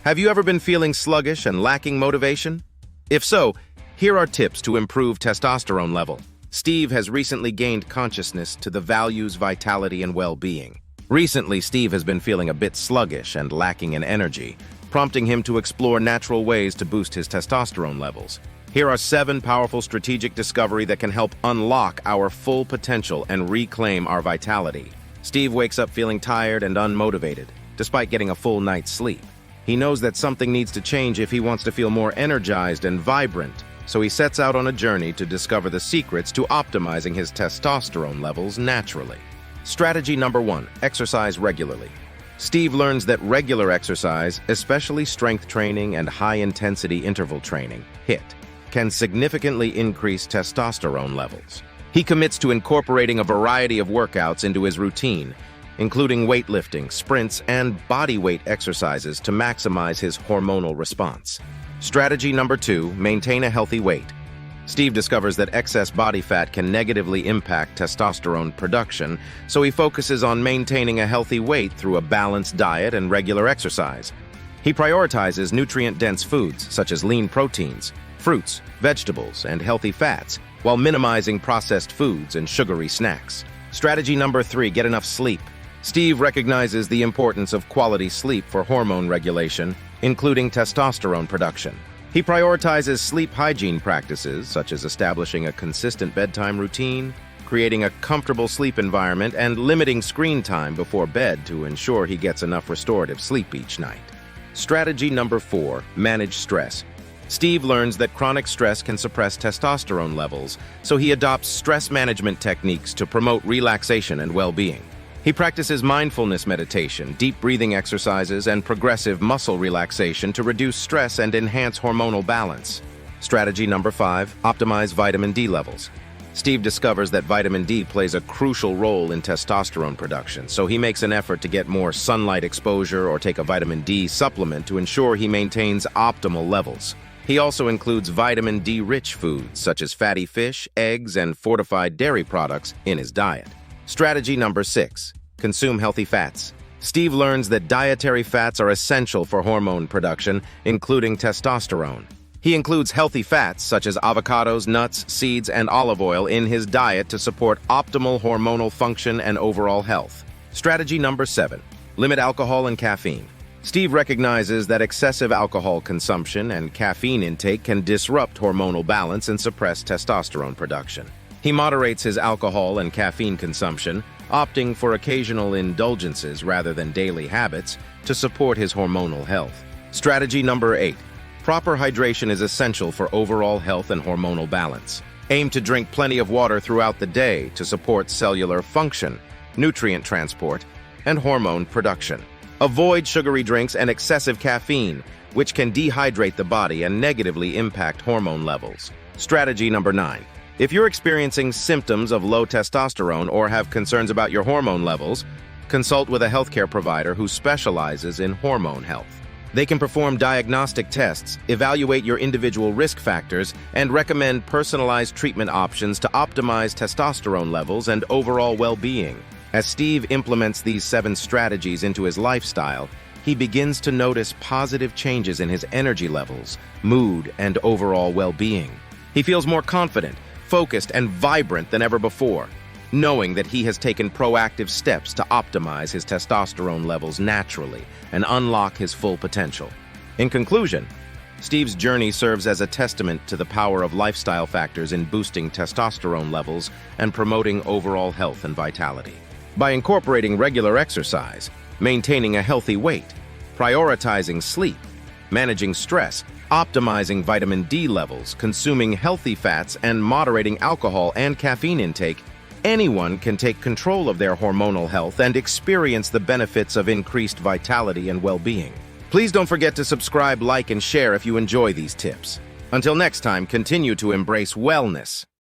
Have you ever been feeling sluggish and lacking motivation? If so, here are tips to improve testosterone level. Steve has recently gained consciousness to the values, vitality, and well-being. Recently, Steve has been feeling a bit sluggish and lacking in energy, prompting him to explore natural ways to boost his testosterone levels. Here are 7 powerful strategic discoveries that can help unlock our full potential and reclaim our vitality. Steve wakes up feeling tired and unmotivated, despite getting a full night's sleep. He knows that something needs to change if he wants to feel more energized and vibrant, so he sets out on a journey to discover the secrets to optimizing his testosterone levels naturally. Strategy number 1, exercise regularly. Steve learns that regular exercise, especially strength training and high-intensity interval training, HIIT, can significantly increase testosterone levels. He commits to incorporating a variety of workouts into his routine, including weightlifting, sprints, and body weight exercises to maximize his hormonal response. Strategy number 2, maintain a healthy weight. Steve discovers that excess body fat can negatively impact testosterone production, so he focuses on maintaining a healthy weight through a balanced diet and regular exercise. He prioritizes nutrient-dense foods such as lean proteins, fruits, vegetables, and healthy fats, while minimizing processed foods and sugary snacks. Strategy number 3, get enough sleep. Steve recognizes the importance of quality sleep for hormone regulation, including testosterone production. He prioritizes sleep hygiene practices, such as establishing a consistent bedtime routine, creating a comfortable sleep environment, and limiting screen time before bed to ensure he gets enough restorative sleep each night. Strategy number 4, manage stress. Steve learns that chronic stress can suppress testosterone levels, so he adopts stress management techniques to promote relaxation and well-being. He practices mindfulness meditation, deep breathing exercises, and progressive muscle relaxation to reduce stress and enhance hormonal balance. Strategy number 5, optimize vitamin D levels. Steve discovers that vitamin D plays a crucial role in testosterone production, so he makes an effort to get more sunlight exposure or take a vitamin D supplement to ensure he maintains optimal levels. He also includes vitamin D-rich foods such as fatty fish, eggs, and fortified dairy products in his diet. Strategy number 6, consume healthy fats. Steve learns that dietary fats are essential for hormone production, including testosterone. He includes healthy fats such as avocados, nuts, seeds, and olive oil in his diet to support optimal hormonal function and overall health. Strategy number 7, limit alcohol and caffeine. Steve recognizes that excessive alcohol consumption and caffeine intake can disrupt hormonal balance and suppress testosterone production. He moderates his alcohol and caffeine consumption, opting for occasional indulgences rather than daily habits to support his hormonal health. Strategy number 8, proper hydration is essential for overall health and hormonal balance. Aim to drink plenty of water throughout the day to support cellular function, nutrient transport, and hormone production. Avoid sugary drinks and excessive caffeine, which can dehydrate the body and negatively impact hormone levels. Strategy number 9. If you're experiencing symptoms of low testosterone or have concerns about your hormone levels, consult with a healthcare provider who specializes in hormone health. They can perform diagnostic tests, evaluate your individual risk factors, and recommend personalized treatment options to optimize testosterone levels and overall well-being. As Steve implements these 7 strategies into his lifestyle, he begins to notice positive changes in his energy levels, mood, and overall well-being. He feels more confident, focused, and vibrant than ever before, knowing that he has taken proactive steps to optimize his testosterone levels naturally and unlock his full potential. In conclusion, Steve's journey serves as a testament to the power of lifestyle factors in boosting testosterone levels and promoting overall health and vitality. By incorporating regular exercise, maintaining a healthy weight, prioritizing sleep, managing stress, optimizing vitamin D levels, consuming healthy fats, and moderating alcohol and caffeine intake, anyone can take control of their hormonal health and experience the benefits of increased vitality and well-being. Please don't forget to subscribe, like, and share if you enjoy these tips. Until next time, continue to embrace wellness.